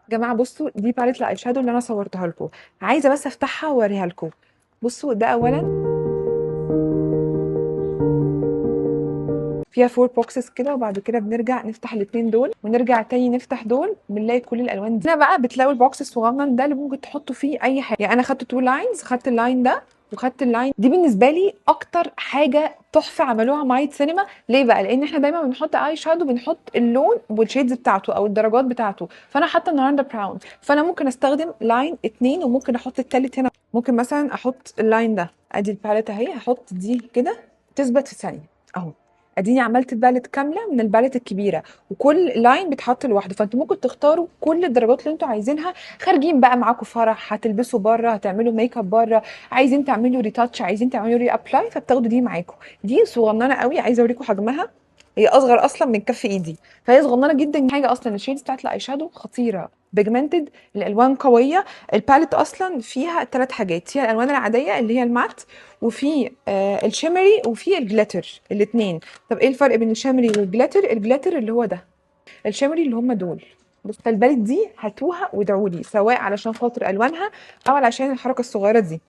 جماعه بصوا، دي باليت الاي شادو اللي انا صورتها لكم. عايزه بس افتحها واوريها لكم. بصوا ده اولا فيها فور بوكسز كده، وبعد كده بنرجع نفتح الاثنين دول ونرجع تاني نفتح دول، بنلاقي كل الالوان دي. هنا بقى بتلاقوا البوكس الصغنن ده اللي ممكن تحطوا فيه اي حاجه. يعني انا خدت تو لاينز، خدت اللاين ده وخدت اللاين دي. بالنسبه لي اكتر حاجه تحفه عملوها مع سينما. ليه بقى؟ لان احنا دايما بنحط اي شادو بنحط اللون والشيدز بتاعته او الدرجات بتاعته. فانا حاطه النهارده براون، فانا ممكن استخدم لاين اتنين وممكن احط التالت هنا. ممكن مثلا احط اللاين ده، ادي الباليت اهي، هحط دي كده تثبت في ثانيه اهو. اديني عملت باليت كامله من الباليت الكبيره، وكل لاين بيتحط لوحده. فانتوا ممكن تختاروا كل الدرجات اللي انتوا عايزينها. خارجين بقى معاكم فرح، هتلبسوا بره، هتعملوا ميك اب بره، عايزين تعملوا ريتاتش، عايزين تعملوا ري ابلاي، فبتاخدوا دي معاكم. دي صغننه قوي، عايزه اوريكم حجمها. هي اصغر اصلا من كف ايدي، فهي صغننه جدا. حاجه اصلا الشيدز بتاعت الاي شادو خطيره، بيجمنتد، الالوان قويه. الباليت اصلا فيها ثلاث حاجات، فيها الالوان العاديه اللي هي المات، وفي الشيمري، وفي الجليتر الاثنين. طب ايه الفرق بين الشيمري والجليتر؟ الجليتر اللي هو ده، الشيمري اللي هم دول. بس فالباليت دي هاتوها وادعوا لي، سواء علشان خاطر الوانها او علشان الحركه الصغيره دي.